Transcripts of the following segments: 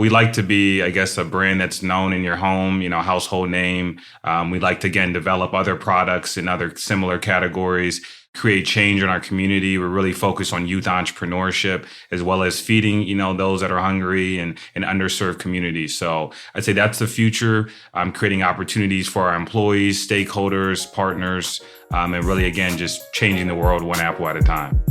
We like to be, I guess, a brand that's known in your home, household name. We like to, again, develop other products in other similar categories, create change in our community. We're really focused on youth entrepreneurship, as well as feeding, those that are hungry and underserved communities. So I'd say that's the future, creating opportunities for our employees, stakeholders, partners, and really, again, just changing the world one apple at a time.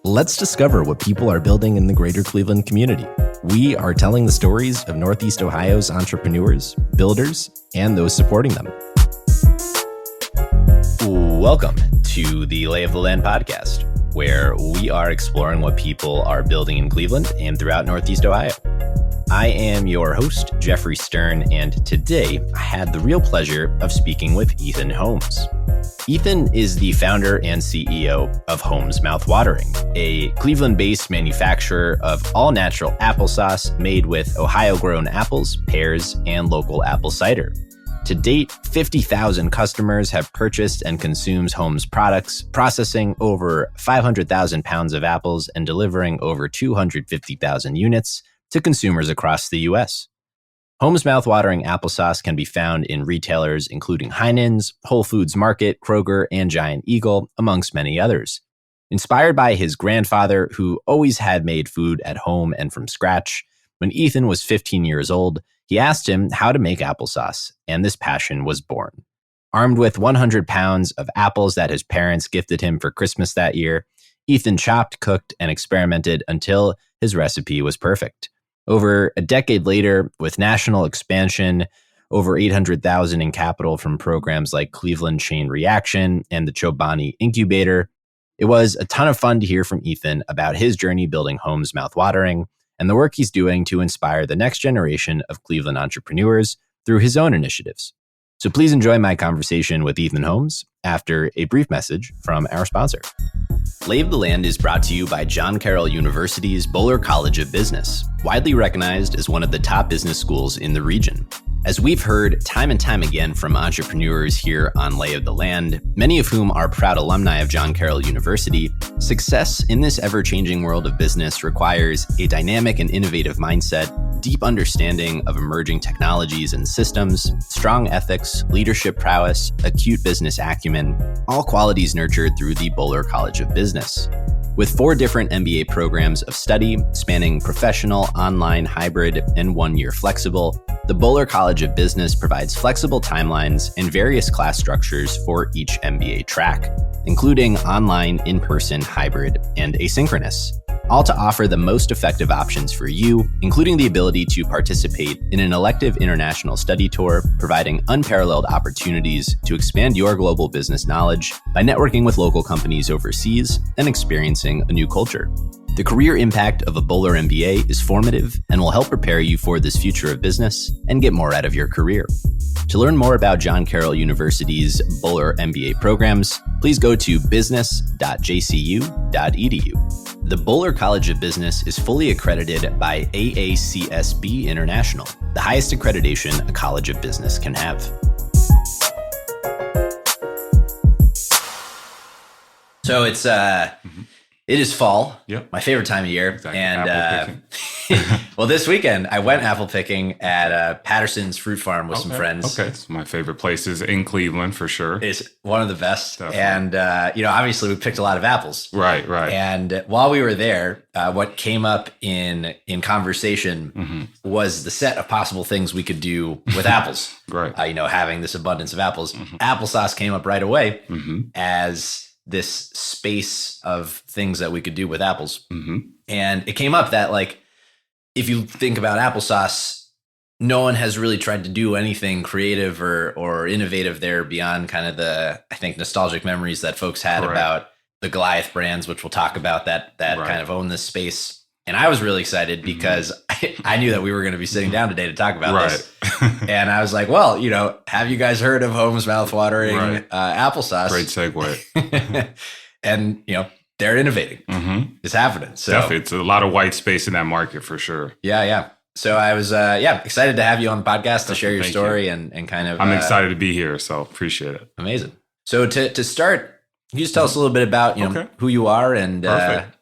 Let's discover what people are building in the greater Cleveland community. We are telling the stories of Northeast Ohio's entrepreneurs, builders, and those supporting them. Welcome to the Lay of the Land podcast, where we are exploring what people are building in Cleveland and throughout Northeast Ohio. I am your host, Jeffrey Stern, and today I had the real pleasure of speaking with Ethan Holmes. Ethan is the founder and CEO of Holmes Mouthwatering, a Cleveland-based manufacturer of all-natural applesauce made with Ohio-grown apples, pears, and local apple cider. To date, 50,000 customers have purchased and consumed Holmes products, processing over 500,000 pounds of apples and delivering over 250,000 units to consumers across the U.S. Holmes Mouthwatering applesauce can be found in retailers including Heinen's, Whole Foods Market, Kroger, and Giant Eagle, amongst many others. Inspired by his grandfather, who always had made food at home and from scratch, when Ethan was 15 years old, he asked him how to make applesauce, and this passion was born. Armed with 100 pounds of apples that his parents gifted him for Christmas that year, Ethan chopped, cooked, and experimented until his recipe was perfect. Over a decade later, with national expansion, over 800,000 in capital from programs like Cleveland Chain Reaction and the Chobani Incubator, it was a ton of fun to hear from Ethan about his journey building Holmes Mouthwatering and the work he's doing to inspire the next generation of Cleveland entrepreneurs through his own initiatives. So please enjoy my conversation with Ethan Holmes after a brief message from our sponsor. Lay of the Land is brought to you by John Carroll University's Boler College of Business, widely recognized as one of the top business schools in the region. As we've heard time and time again from entrepreneurs here on Lay of the Land, many of whom are proud alumni of John Carroll University, success in this ever-changing world of business requires a dynamic and innovative mindset, deep understanding of emerging technologies and systems, strong ethics, leadership prowess, acute business acumen, all qualities nurtured through the Boler College of Business. With 4 different MBA programs of study spanning professional, online, hybrid, and 1-year flexible, the Boler College of Business provides flexible timelines and various class structures for each MBA track, including online, in-person, hybrid, and asynchronous, all to offer the most effective options for you, including the ability to participate in an elective international study tour, providing unparalleled opportunities to expand your global business knowledge by networking with local companies overseas and experiencing a new culture. The career impact of a Boler MBA is formative and will help prepare you for this future of business and get more out of your career. To learn more about John Carroll University's Boler MBA programs, please go to business.jcu.edu. The Boler College of Business is fully accredited by AACSB International, the highest accreditation a college of business can have. So it is fall, Yep. My favorite time of year. Exactly. And well, this weekend I went apple picking at Patterson's Fruit Farm with some friends. Okay, it's my favorite places in Cleveland for sure. It's one of the best. Definitely. And, obviously we picked a lot of apples. Right. And while we were there, what came up in conversation was the set of possible things we could do with apples. Right. Having this abundance of apples. Applesauce came up right away as this space of things that we could do with apples. And it came up that, like, if you think about applesauce, no one has really tried to do anything creative or innovative there beyond kind of the, I think, nostalgic memories that folks had about the Goliath brands, which we'll talk about, that kind of own this space. And I was really excited because I knew that we were going to be sitting down today to talk about this. And I was like, well, have you guys heard of Holmes Mouthwatering applesauce? Great segue. And, they're innovating. It's happening. So Definitely. It's a lot of white space in that market for sure. Yeah. So I was, excited to have you on the podcast to share your story and kind of. I'm excited to be here. So appreciate it. Amazing. So to start, Can you just tell us a little bit about who you are and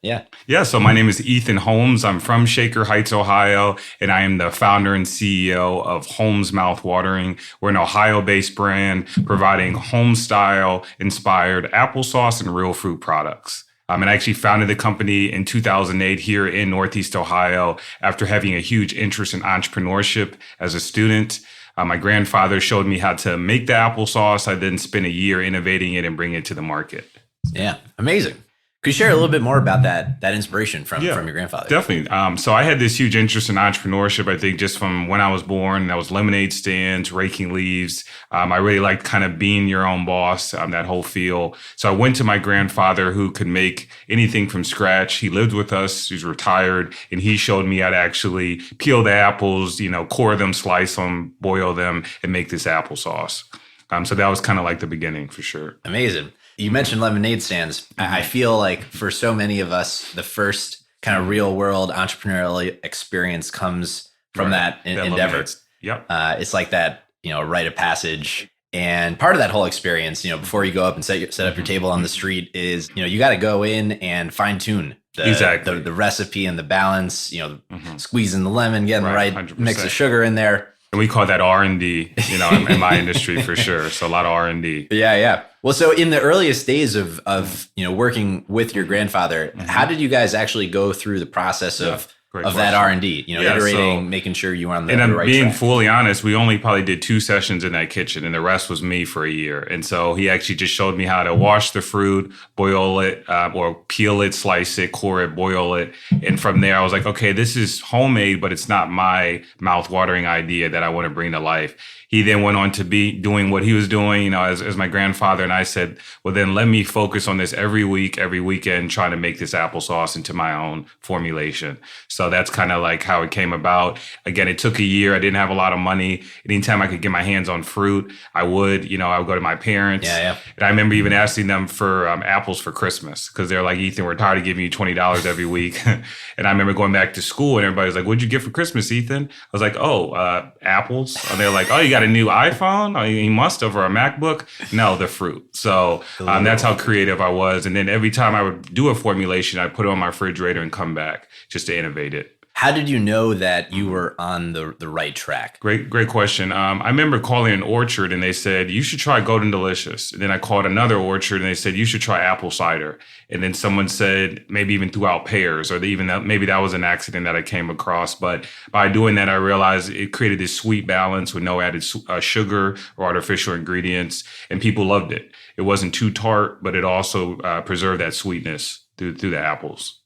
Yeah, so my name is Ethan Holmes. I'm from Shaker Heights, Ohio, and I am the founder and CEO of Holmes Mouthwatering. We're an Ohio-based brand providing home-style inspired applesauce and real fruit products. And I actually founded the company in 2008 here in Northeast Ohio after having a huge interest in entrepreneurship as a student. My grandfather showed me how to make the applesauce. I then spent a year innovating it and bringing it to the market. Yeah, amazing. Could you share a little bit more about that inspiration from your grandfather? Definitely. So I had this huge interest in entrepreneurship, I think, just from when I was born. That was lemonade stands, raking leaves. I really liked kind of being your own boss, that whole feel. So I went to my grandfather who could make anything from scratch. He lived with us. He's retired. And he showed me how to actually peel the apples, core them, slice them, boil them, and make this applesauce. So that was kind of like the beginning for sure. Amazing. You mentioned lemonade stands. I feel like for so many of us, the first kind of real world entrepreneurial experience comes from that endeavor. Yep. It's like that, rite of passage. And part of that whole experience, before you go up and set up your table on the street is, you got to go in and fine tune the recipe and the balance, squeezing the lemon, getting the right 100%. Mix of sugar in there. And we call that R&D, in my industry for sure. So a lot of R&D. Yeah. Well, so in the earliest days of working with your grandfather, how did you guys actually go through the process of that R&D? Iterating, making sure you were on the right track. And being fully honest, we only probably did 2 sessions in that kitchen, and the rest was me for a year. And so he actually just showed me how to wash the fruit, boil it, or peel it, slice it, core it, boil it. And from there, I was like, okay, this is homemade, but it's not my mouth-watering idea that I want to bring to life. He then went on to be doing what he was doing, as my grandfather. And I said, well, then let me focus on this every week, every weekend, trying to make this applesauce into my own formulation. So that's kind of like how it came about. Again, it took a year. I didn't have a lot of money. Anytime I could get my hands on fruit, I would go to my parents. Yeah. And I remember even asking them for apples for Christmas because they're like, Ethan, we're tired of giving you $20 every week. And I remember going back to school and everybody was like, what'd you get for Christmas, Ethan? I was like, apples. And they're like, oh, you got a new iPhone? Oh, you must have, or a MacBook? No, the fruit. So that's how creative I was. And then every time I would do a formulation, I put it on my refrigerator and come back just to innovate it. How did you know that you were on the right track? Great question. I remember calling an orchard and they said, you should try Golden Delicious. And then I called another orchard and they said, you should try apple cider. And then someone said, maybe even threw out pears, or maybe that was an accident that I came across. But by doing that, I realized it created this sweet balance with no added sugar or artificial ingredients. And people loved it. It wasn't too tart, but it also preserved that sweetness through the apples.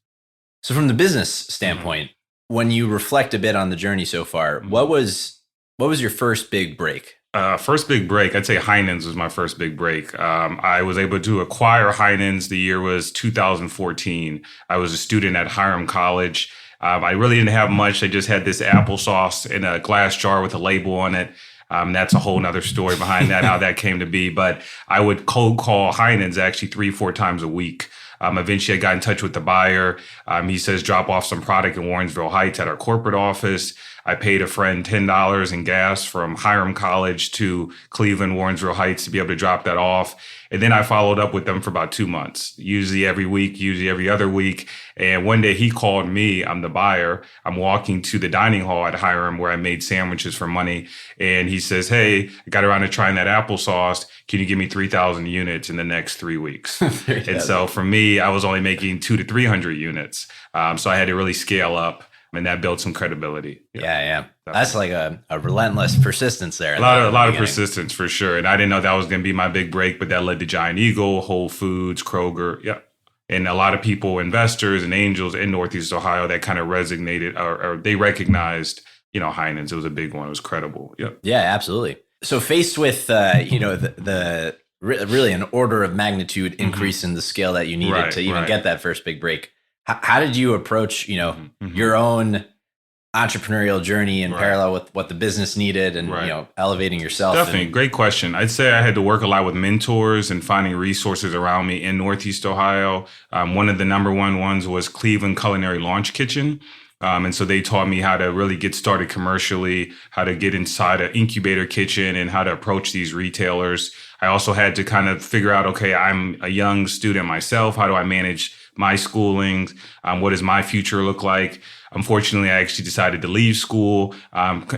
So from the business standpoint, when you reflect a bit on the journey so far, what was your first big break? First big break, I'd say Heinen's was my first big break. I was able to acquire Heinen's. The year was 2014. I was a student at Hiram College. I really didn't have much. I just had this applesauce in a glass jar with a label on it. That's a whole nother story behind that, how that came to be. But I would cold call Heinen's actually 3-4 times a week. Eventually, I got in touch with the buyer. He says, drop off some product in Warrensville Heights at our corporate office. I paid a friend $10 in gas from Hiram College to Cleveland, Warrensville Heights to be able to drop that off. And then I followed up with them for about 2 months, usually every week, usually every other week. And one day he called me. I'm the buyer. I'm walking to the dining hall at Hiram where I made sandwiches for money. And he says, hey, I got around to trying that applesauce. Can you give me 3,000 units in the next 3 weeks? And so for me, I was only making 200 to 300 units. So I had to really scale up. And that built some credibility. Yeah. That's like a relentless persistence there. A lot of persistence for sure. And I didn't know that was going to be my big break, but that led to Giant Eagle, Whole Foods, Kroger. Yeah. And a lot of people, investors and angels in Northeast Ohio that kind of resonated or they recognized, Heinen's. It was a big one. It was credible. Yeah. Yeah, absolutely. So faced with, the really an order of magnitude increase in the scale that you needed to even get that first big break. How did you approach, your own entrepreneurial journey in parallel with what the business needed and, elevating yourself? Definitely. Great question. I'd say I had to work a lot with mentors and finding resources around me in Northeast Ohio. One of the number one ones was Cleveland Culinary Launch Kitchen. And so they taught me how to really get started commercially, how to get inside an incubator kitchen and how to approach these retailers. I also had to kind of figure out, okay, I'm a young student myself. How do I manage my schooling? What does my future look like? Unfortunately, I actually decided to leave school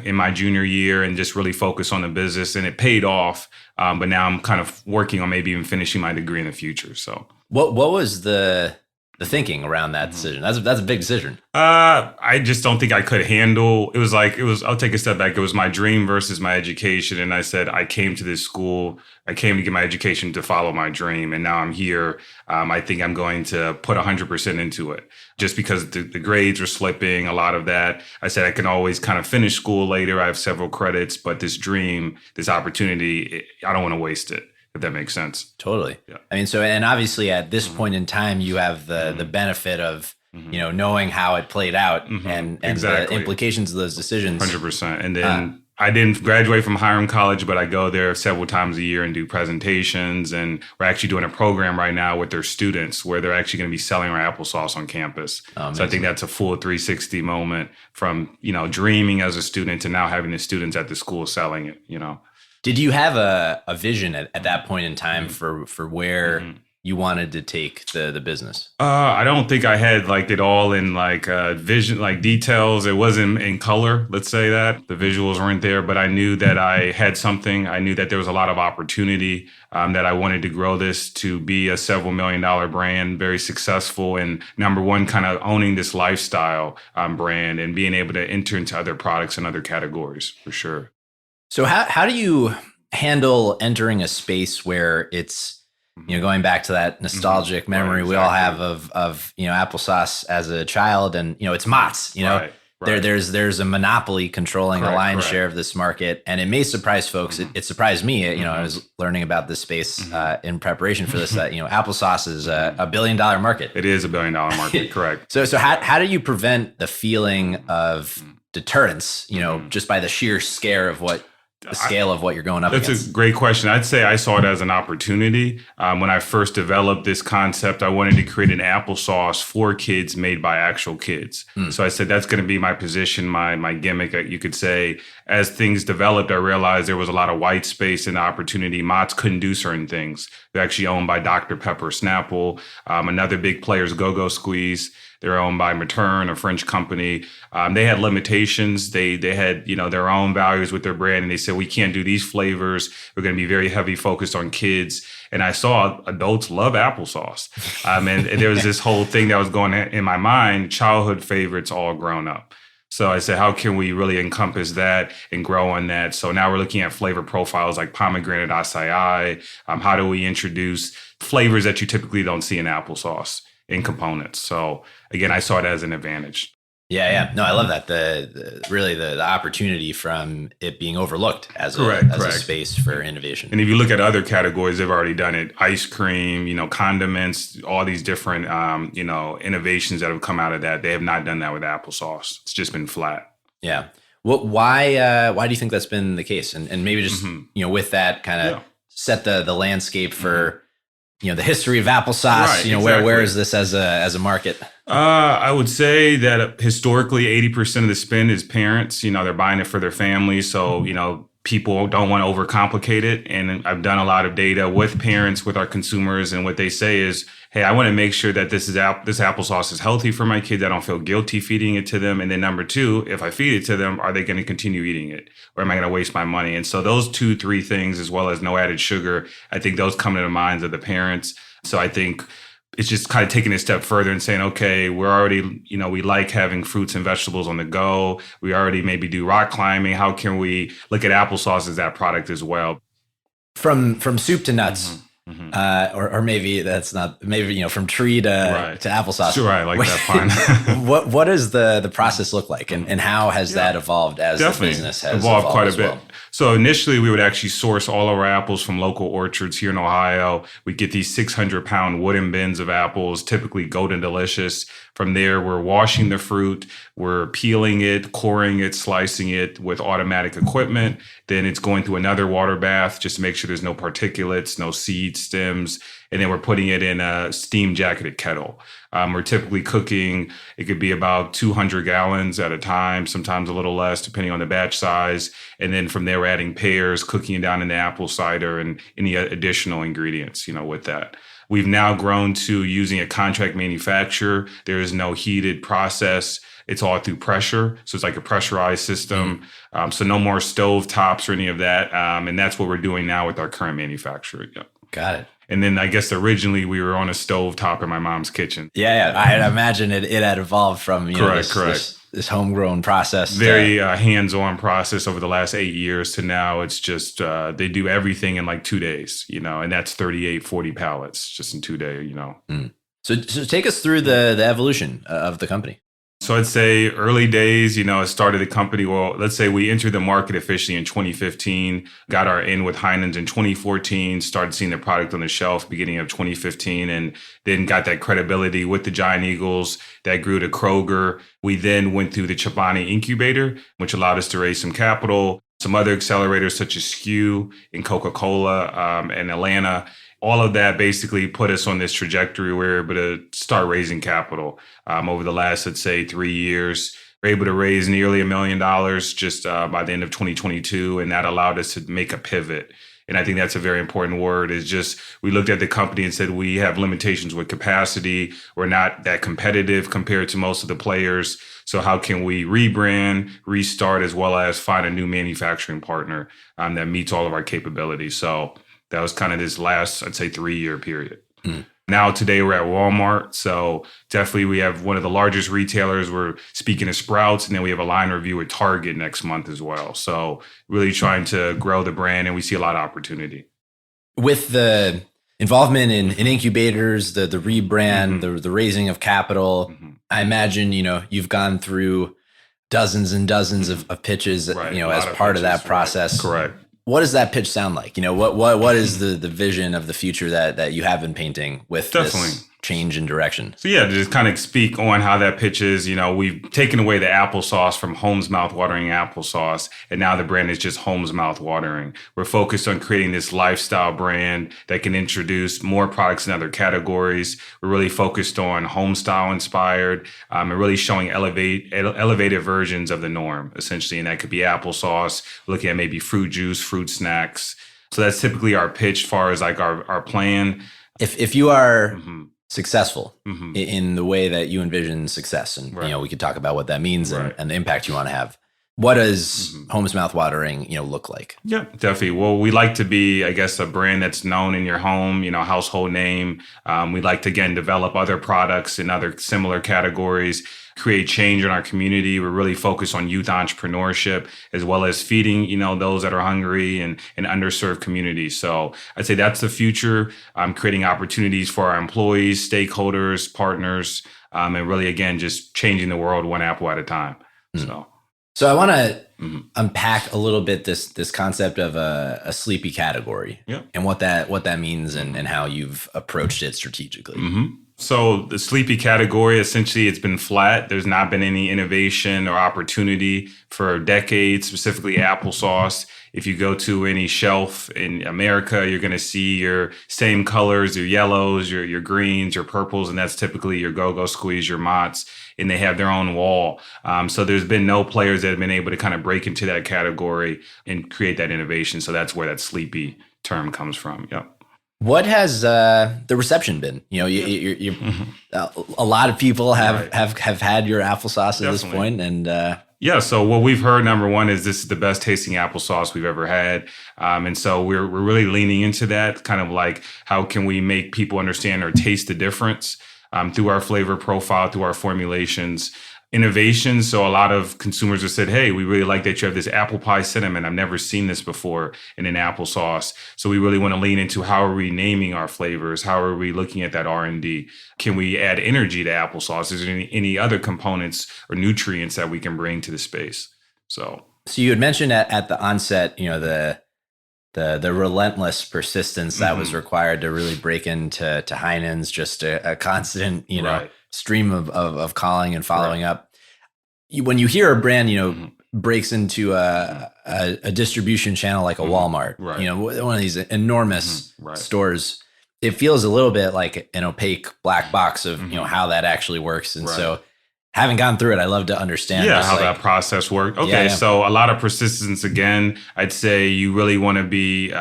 in my junior year and just really focus on the business, and it paid off. But now I'm kind of working on maybe even finishing my degree in the future. So, what was the thinking around that decision? That's a big decision. I just don't think I could handle. I'll take a step back. It was my dream versus my education, and I said I came to this school. I came to get my education to follow my dream, and now I'm here. I think I'm going to put 100% into it, just because the grades are slipping. A lot of that. I said I can always kind of finish school later. I have several credits, but this dream, this opportunity, I don't want to waste it. If that makes sense. Totally. Yeah. I mean, so, and obviously at this point in time, you have the benefit of, knowing how it played out and exactly. the implications of those decisions. 100%. And then I didn't graduate from Hiram College, but I go there several times a year and do presentations. And we're actually doing a program right now with their students where they're actually going to be selling our applesauce on campus. So I think that's a full 360 moment from, dreaming as a student to now having the students at the school selling it, Did you have a vision at that point in time for where you wanted to take the business? I don't think I had it all in vision, details. It wasn't in color. Let's say that the visuals weren't there, but I knew that I had something. I knew that there was a lot of opportunity, that I wanted to grow this to be a several $1 million brand, very successful. And number one, kind of owning this lifestyle brand and being able to enter into other products and other categories for sure. So how do you handle entering a space where it's, going back to that nostalgic memory we all have of applesauce as a child, and it's Mott's, Right. there's a monopoly controlling a lion's share of this market, and it may surprise folks. It surprised me. I was learning about this space in preparation for this. That applesauce is a $1 billion market. It is a $1 billion market, correct. So how do you prevent the feeling of deterrence? Just by the sheer scale of what you're going up against? That's a great question. I'd say I saw it as an opportunity. When I first developed this concept, I wanted to create an applesauce for kids made by actual kids. So I said, that's going to be my position, my gimmick, you could say. As things developed, I realized there was a lot of white space and opportunity. Mott's couldn't do certain things. They're actually owned by Dr. Pepper Snapple. Another big player is Go-Go Squeeze. They're owned by Materne, a French company. They had limitations. They had, their own values with their brand. And they said, we can't do these flavors. We're going to be very heavy focused on kids. And I saw adults love applesauce. And there was this whole thing that was going in my mind, childhood favorites all grown up. So I said, how can we really encompass that and grow on that? So now we're looking at flavor profiles like pomegranate acai. How do we introduce flavors that you typically don't see in applesauce in components? So again, I saw it as an advantage. Yeah. No, I love that. The opportunity from it being overlooked as a space for innovation. And if you look at other categories, they've already done it. Ice cream, condiments, all these different, innovations that have come out of that. They have not done that with applesauce. It's just been flat. Yeah. Why do you think that's been the case? And maybe just, with that kind of set the landscape for, the history of applesauce, right, exactly. where is this as a market? I would say that historically 80% of the spend is parents. They're buying it for their family. So, people don't want to overcomplicate it. And I've done a lot of data with parents, with our consumers. And what they say is, hey, I want to make sure that this applesauce is healthy for my kids. I don't feel guilty feeding it to them. And then number two, if I feed it to them, are they going to continue eating it? Or am I going to waste my money? And so those 2-3 things, as well as no added sugar, I think those come to the minds of the parents. So I think it's just kind of taking it a step further and saying, okay, we're already, we like having fruits and vegetables on the go. We already maybe do rock climbing. How can we look at applesauce as that product as well? From soup to nuts. Or maybe that's not, from tree to applesauce. Sure, I like that fine. What does the process look like, and how has that evolved as the business has evolved quite a bit? Well? So initially, we would actually source all of our apples from local orchards here in Ohio. We get these 600-pound wooden bins of apples, typically Golden Delicious. From there, we're washing the fruit, we're peeling it, coring it, slicing it with automatic equipment. Then it's going through another water bath just to make sure there's no particulates, no seeds, stems, and then we're putting it in a steam jacketed kettle. We're typically cooking, it could be about 200 gallons at a time, sometimes a little less, depending on the batch size. And then from there, we're adding pears, cooking it down in the apple cider and any additional ingredients, with that. We've now grown to using a contract manufacturer. There is no heated process. It's all through pressure. So it's like a pressurized system. So no more stove tops or any of that. And that's what we're doing now with our current manufacturer. Yeah. Got it. And then I guess originally we were on a stove top in my mom's kitchen. Yeah. I imagine it had evolved from correct. This homegrown process. Very hands-on process over the last 8 years to now. It's just they do everything in like 2 days, and that's 38, 40 pallets just in 2 days, So take us through the evolution of the company. So I'd say early days, it started the company. Well, let's say we entered the market officially in 2015, got our in with Heinen in 2014, started seeing the product on the shelf beginning of 2015, and then got that credibility with the Giant Eagles that grew to Kroger. We then went through the Chobani Incubator, which allowed us to raise some capital, some other accelerators such as SKU and Coca-Cola and Atlanta. All of that basically put us on this trajectory where we were able to start raising capital over the last, let's say, 3 years. We're able to raise nearly $1 million just by the end of 2022, and that allowed us to make a pivot. And I think that's a very important word, is just we looked at the company and said we have limitations with capacity. We're not that competitive compared to most of the players. So how can we rebrand, restart, as well as find a new manufacturing partner that meets all of our capabilities? So that was kind of this last, I'd say, 3-year period. Now, today we're at Walmart. So definitely we have one of the largest retailers. We're speaking to Sprouts, and then we have a line review with Target next month as well. So really trying to grow the brand, and we see a lot of opportunity. With the involvement in incubators, the rebrand, the raising of capital, I imagine, you've gone through dozens and dozens of pitches, as part of that process. Right. Correct. What does that pitch sound like? What is the vision of the future that you have been painting with this change in direction? So yeah, to just kind of speak on how that pitch is, we've taken away the applesauce from Holmes Mouthwatering applesauce, and now the brand is just Holmes Mouthwatering. We're focused on creating this lifestyle brand that can introduce more products in other categories. We're really focused on home style inspired, and really showing elevated versions of the norm, essentially. And that could be applesauce, looking at maybe fruit juice, fruit snacks. So that's typically our pitch as far as like our plan. If you are successful in the way that you envision success, and we could talk about what that means and the impact you want to have. What does Holmes Mouthwatering, look like? Yeah, definitely. Well, we like to be, I guess, a brand that's known in your home, household name. We like to, again, develop other products in other similar categories, create change in our community. We're really focused on youth entrepreneurship, as well as feeding, those that are hungry and underserved communities. So I'd say that's the future, creating opportunities for our employees, stakeholders, partners, and really, again, just changing the world one apple at a time. So I want to unpack a little bit this concept of a sleepy category and what that means and how you've approached it strategically. So the sleepy category, essentially, it's been flat. There's not been any innovation or opportunity for decades, specifically applesauce. If you go to any shelf in America, you're going to see your same colors, your yellows, your greens, your purples, and that's typically your Go-Go Squeeze, your Mott's, and they have their own wall. So there's been no players that have been able to kind of break into that category and create that innovation. So that's where that sleepy term comes from. Yep. What has the reception been? A lot of people have had your applesauce at this point, and so what we've heard, number one, is this is the best tasting applesauce we've ever had, and so we're really leaning into that, kind of like how can we make people understand or taste the difference through our flavor profile, through our formulations. Innovation. So a lot of consumers have said, hey, we really like that you have this apple pie cinnamon. I've never seen this before in an applesauce. So we really want to lean into how are we naming our flavors? How are we looking at that R&D? Can we add energy to applesauce? Is there any other components or nutrients that we can bring to the space? So you had mentioned at the onset, the relentless persistence that was required to really break into Heinen's, just a constant, stream of calling and following up. When you hear a brand, breaks into a distribution channel like a Walmart, one of these enormous stores, it feels a little bit like an opaque black box of, how that actually works. And so having gone through it, I love to understand how that process worked. Okay, so a lot of persistence again. I'd say you really want to be,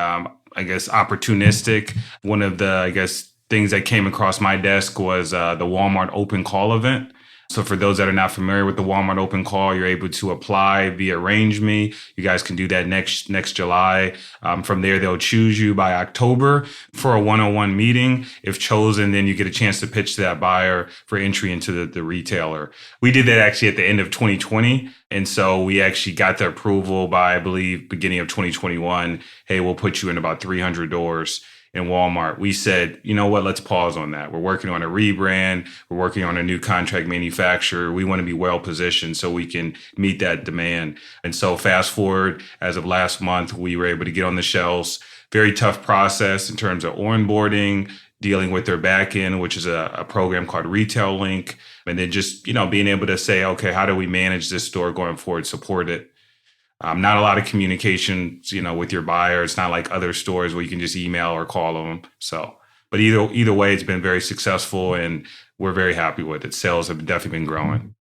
opportunistic. One of the, things that came across my desk was the Walmart Open Call event. So for those that are not familiar with the Walmart Open Call, you're able to apply via Arrange Me. You guys can do that next July. From there, they'll choose you by October for a one-on-one meeting. If chosen, then you get a chance to pitch to that buyer for entry into the retailer. We did that actually at the end of 2020. And so we actually got the approval by, I believe, beginning of 2021. Hey, we'll put you in about 300 doors in Walmart. We said, you know what, let's pause on that. We're working on a rebrand. We're working on a new contract manufacturer. We want to be well positioned so we can meet that demand. And so fast forward, as of last month, we were able to get on the shelves. Very tough process in terms of onboarding, dealing with their back end, which is a program called Retail Link. And then just, being able to say, okay, how do we manage this store going forward, support it? Not a lot of communication, with your buyer. It's not like other stores where you can just email or call them. So, but either way, it's been very successful and we're very happy with it. Sales have definitely been growing.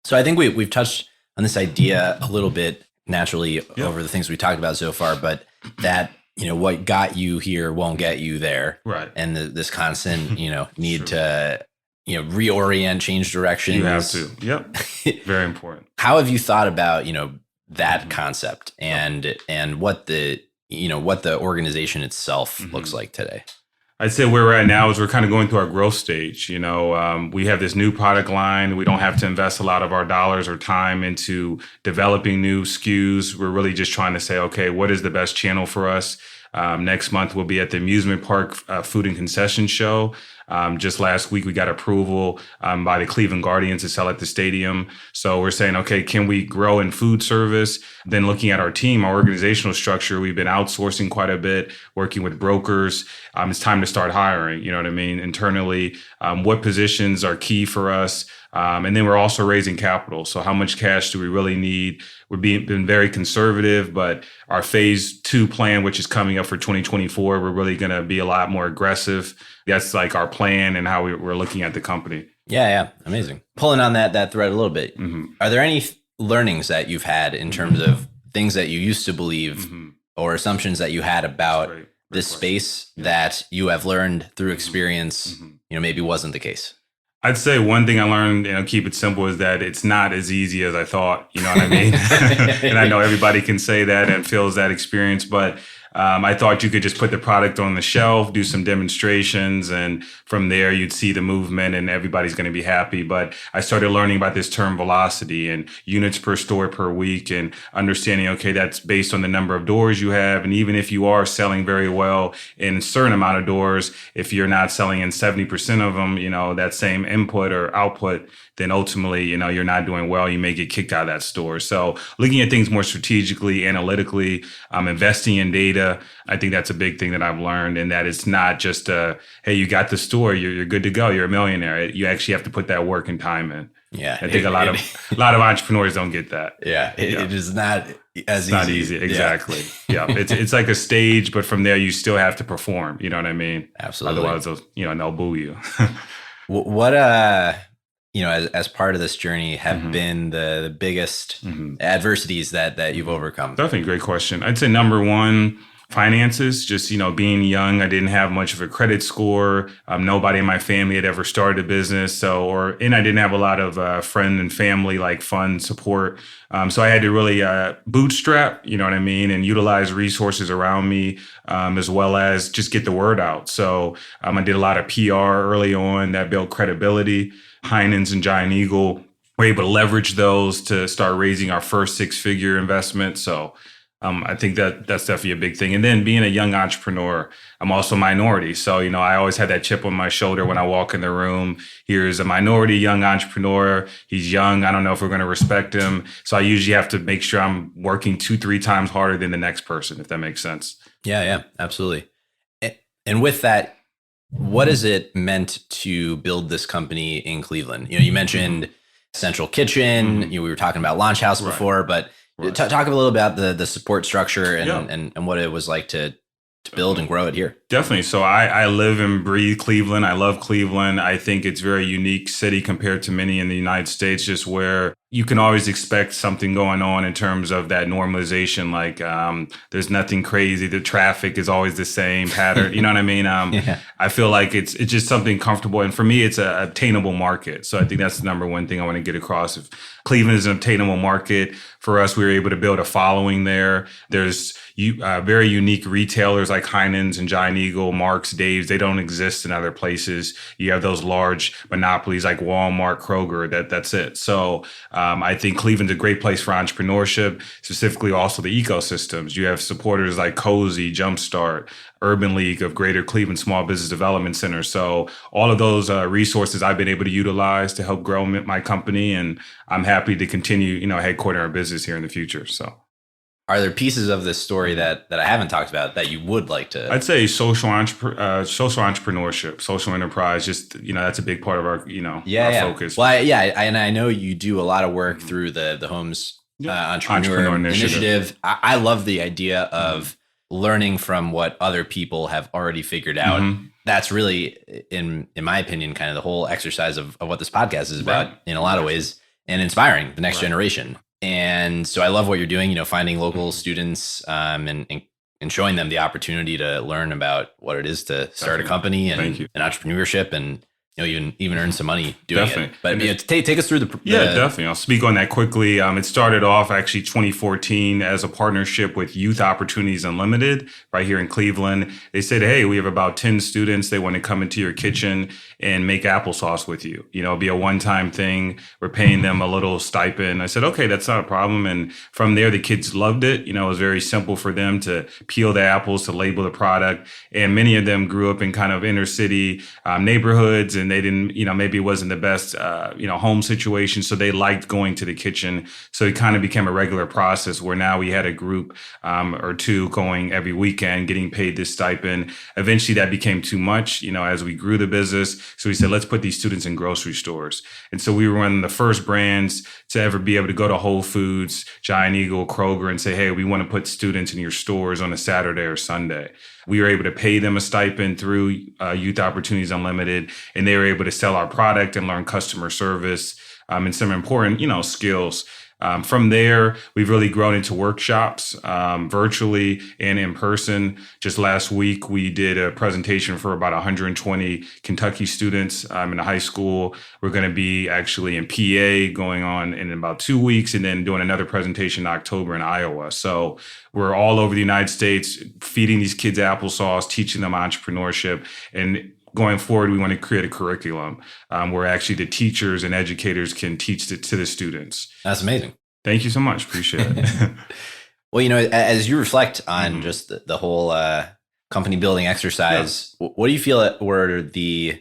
So I think we've touched on this idea a little bit naturally over the things we talked about so far, but that, what got you here won't get you there. Right. And this constant, need to, reorient, change directions. You have to. Yep. Very important. How have you thought about, that concept and what the organization itself looks like today? I'd say where we're at now is we're kind of going through our growth stage. We have this new product line. We don't have to invest a lot of our dollars or time into developing new SKUs. We're really just trying to say, okay, what is the best channel for us? Next month, we'll be at the amusement park food and concession show. Just last week, we got approval by the Cleveland Guardians to sell at the stadium. So we're saying, okay, can we grow in food service? Then looking at our team, our organizational structure, we've been outsourcing quite a bit, working with brokers. It's time to start hiring, you know what I mean? Internally, what positions are key for us? And then we're also raising capital. So how much cash do we really need? We're been very conservative, but our phase 2 plan, which is coming up for 2024, we're really going to be a lot more aggressive. That's like our plan and how we're looking at the company. Yeah. Amazing. Pulling on that thread a little bit. Are there any learnings that you've had in terms of things that you used to believe or assumptions that you had about this space that you have learned through experience, maybe wasn't the case? I'd say one thing I learned, keep it simple, is that it's not as easy as I thought, you know what I mean? And I know everybody can say that and feels that experience, but I thought you could just put the product on the shelf, do some demonstrations, and from there you'd see the movement and everybody's going to be happy. But I started learning about this term velocity and units per store per week and understanding, okay, that's based on the number of doors you have. And even if you are selling very well in a certain amount of doors, if you're not selling in 70% of them, that same input or output, then ultimately, you're not doing well. You may get kicked out of that store. So looking at things more strategically, analytically, investing in data, I think that's a big thing that I've learned. And that it's not just hey, you got the store, you're good to go, you're a millionaire. You actually have to put that work and time in. Yeah, I think a lot of entrepreneurs don't get that. Yeah, it is not as easy. Not easy, exactly. Yeah, it's like a stage, but from there you still have to perform. You know what I mean? Absolutely. Otherwise, they'll boo you. What as part of this journey have been the biggest adversities that you've overcome? Definitely a great question. I'd say number one, finances. Just, being young, I didn't have much of a credit score. Nobody in my family had ever started a business. And I didn't have a lot of friend and family like fund support. So I had to really bootstrap, you know what I mean, and utilize resources around me, as well as just get the word out. So I did a lot of PR early on that built credibility. Heinen's and Giant Eagle were able to leverage those to start raising our first 6-figure investment. So I think that's definitely a big thing. And then being a young entrepreneur, I'm also a minority. So, I always had that chip on my shoulder when I walk in the room. Here's a minority young entrepreneur. He's young. I don't know if we're going to respect him. So I usually have to make sure I'm working 2-3 times harder than the next person, if that makes sense. Yeah, absolutely. And with that, what has it meant to build this company in Cleveland? You mentioned central kitchen. We were talking about Launch House before, but talk a little about the support structure and what it was like to to build and grow it here? Definitely. So I live and breathe Cleveland. I love Cleveland. I think it's a very unique city compared to many in the United States, just where you can always expect something going on in terms of that normalization. Like there's nothing crazy. The traffic is always the same pattern. You know what I mean? Yeah. I feel like it's just something comfortable. And for me, it's an obtainable market. So I think that's the number one thing I want to get across. If Cleveland is an obtainable market for us, we were able to build a following there. There's very unique retailers like Heinen's and Giant Eagle, Mark's, Dave's. They don't exist in other places. You have those large monopolies like Walmart, Kroger. That's it. So I think Cleveland's a great place for entrepreneurship, specifically also the ecosystems. You have supporters like Cozy, Jumpstart, Urban League of Greater Cleveland Small Business Development Center. So all of those resources I've been able to utilize to help grow my company, and I'm happy to continue, headquartering our business here in the future. So, are there pieces of this story that I haven't talked about that you would like to? I'd say social entrepreneurship, social enterprise. Just that's a big part of our focus. Well, and I know you do a lot of work through the Homes Entrepreneur Initiative. I love the idea of learning from what other people have already figured out. That's really, in my opinion, kind of the whole exercise of what this podcast is about in a lot of ways, and inspiring the next generation. And so I love what you're doing, finding local students and showing them the opportunity to learn about what it is to start a company and entrepreneurship, and even earn some money doing it. But take us through the definitely. I'll speak on that quickly. It started off actually 2014 as a partnership with Youth Opportunities Unlimited right here in Cleveland. They said, hey, we have about 10 students. They want to come into your kitchen and make applesauce with you. It'll be a one-time thing. We're paying them a little stipend. I said, okay, that's not a problem. And from there, the kids loved it. It was very simple for them to peel the apples, to label the product. And many of them grew up in kind of inner city neighborhoods, and they didn't, maybe it wasn't the best, home situation. So they liked going to the kitchen. So it kind of became a regular process where now we had a group or two going every weekend, getting paid this stipend. Eventually that became too much, as we grew the business. So we said, let's put these students in grocery stores. And so we were one of the first brands to ever be able to go to Whole Foods, Giant Eagle, Kroger, and say, hey, we want to put students in your stores on a Saturday or Sunday. We were able to pay them a stipend through Youth Opportunities Unlimited, and they were able to sell our product and learn customer service and some important, skills. From there, we've really grown into workshops, virtually and in person. Just last week, we did a presentation for about 120 Kentucky students in a high school. We're going to be actually in PA going on in about 2 weeks, and then doing another presentation in October in Iowa. So we're all over the United States, feeding these kids applesauce, teaching them entrepreneurship, and going forward, we want to create a curriculum where actually the teachers and educators can teach it to the students. That's amazing. Thank you so much. Appreciate it. Well, as you reflect on just the whole company building exercise, what do you feel were the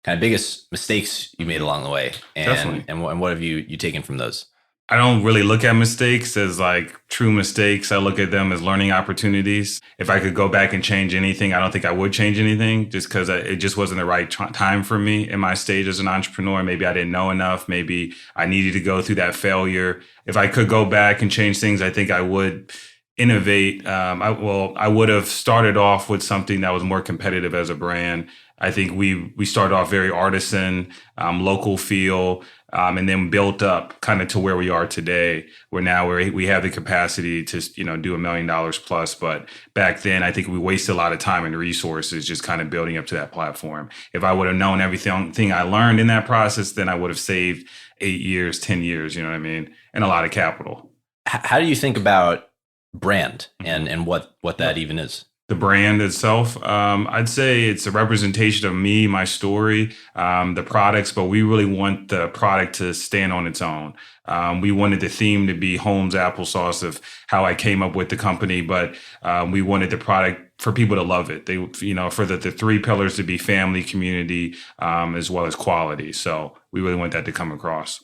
kind of biggest mistakes you made along the way? Definitely. And what have you taken from those? I don't really look at mistakes as like true mistakes. I look at them as learning opportunities. If I could go back and change anything, I don't think I would change anything, just because it just wasn't the right time for me in my stage as an entrepreneur. Maybe I didn't know enough. Maybe I needed to go through that failure. If I could go back and change things, I think I would innovate. I would have started off with something that was more competitive as a brand. I think we started off very artisan, local feel, and then built up kind of to where we are today, where now we have the capacity to, do $1 million plus. But back then, I think we wasted a lot of time and resources just kind of building up to that platform. If I would have known everything I learned in that process, then I would have saved 8 years, 10 years, you know what I mean? And a lot of capital. How do you think about brand and what that even is? The brand itself, I'd say it's a representation of me, my story, the products, but we really want the product to stand on its own. We wanted the theme to be Holmes Applesauce, of how I came up with the company, but we wanted the product for people to love it. They, for the three pillars to be family, community, as well as quality. So we really want that to come across.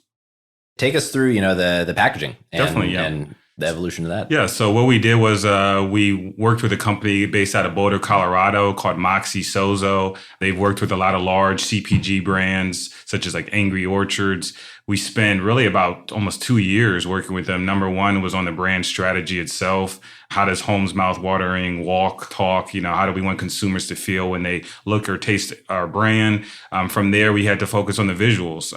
Take us through, the packaging and the evolution of that. Yeah. So what we did was we worked with a company based out of Boulder, Colorado called Moxie Sozo. They've worked with a lot of large CPG brands, such as like Angry Orchards. We spent really about almost 2 years working with them. Number one was on the brand strategy itself. How does Holmes Mouthwatering walk, talk? How do we want consumers to feel when they look or taste our brand? From there, we had to focus on the visuals.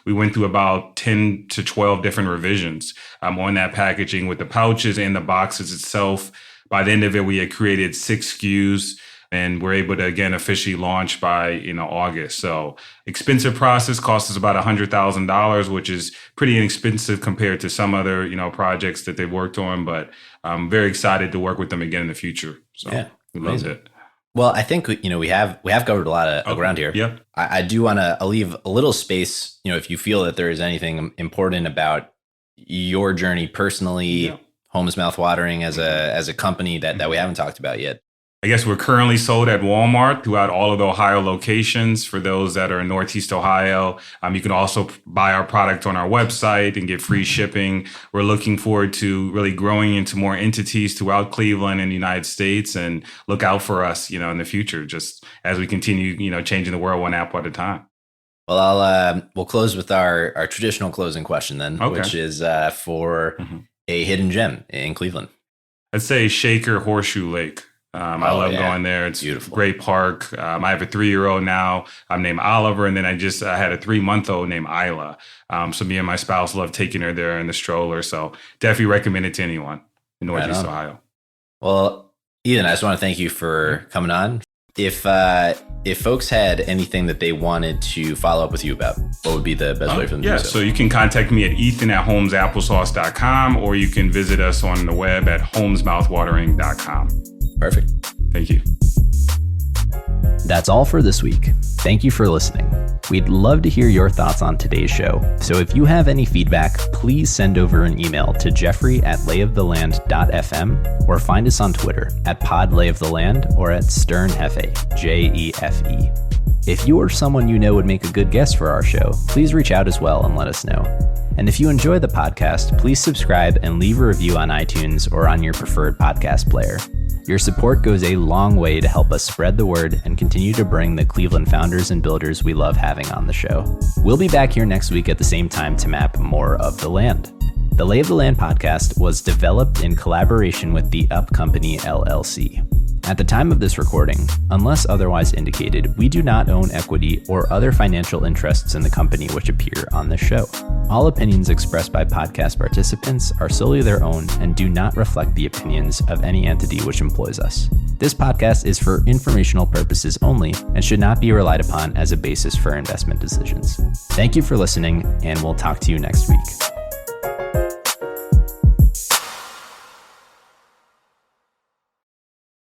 We went through about 10 to 12 different revisions on that packaging with the pouches and the boxes itself. By the end of it, we had created 6 SKUs. And we're able to, again, officially launch by, August. So expensive process, cost us about $100,000, which is pretty inexpensive compared to some other, projects that they've worked on. But I'm very excited to work with them again in the future. So yeah, we love it. Well, I think, we have covered a lot of ground here. Yep. I do want to leave a little space, if you feel that there is anything important about your journey personally, Holmes Mouthwatering as a company that we haven't talked about yet. I guess we're currently sold at Walmart throughout all of the Ohio locations. For those that are in Northeast Ohio, you can also buy our product on our website and get free shipping. We're looking forward to really growing into more entities throughout Cleveland and the United States, and look out for us, in the future, just as we continue, changing the world one apple at a time. Well, we'll close with our traditional closing question then, which is for a hidden gem in Cleveland. I'd say Shaker Horseshoe Lake. I love going there. It's beautiful. Great park. I have a 3-year-old now. I'm named Oliver. And then I had a 3-month-old named Isla. So me and my spouse love taking her there in the stroller. So definitely recommend it to anyone in Northeast Ohio. Well, Ethan, I just want to thank you for coming on. If folks had anything that they wanted to follow up with you about, what would be the best way for them to do so? So you can contact me at ethan@holmesapplesauce.com, or you can visit us on the web at holmesmouthwatering.com. Perfect. Thank you. That's all for this week. Thank you for listening. We'd love to hear your thoughts on today's show. So if you have any feedback, please send over an email to jeffrey@layoftheland.fm, or find us on Twitter at podlayoftheland or at sternhefe, JEFE. If you or someone you know would make a good guest for our show, please reach out as well and let us know. And if you enjoy the podcast, please subscribe and leave a review on iTunes or on your preferred podcast player. Your support goes a long way to help us spread the word and continue to bring the Cleveland founders and builders we love having on the show. We'll be back here next week at the same time to map more of the land. The Lay of the Land podcast was developed in collaboration with the Up Company, LLC. At the time of this recording, unless otherwise indicated, we do not own equity or other financial interests in the company which appear on this show. All opinions expressed by podcast participants are solely their own and do not reflect the opinions of any entity which employs us. This podcast is for informational purposes only and should not be relied upon as a basis for investment decisions. Thank you for listening, and we'll talk to you next week.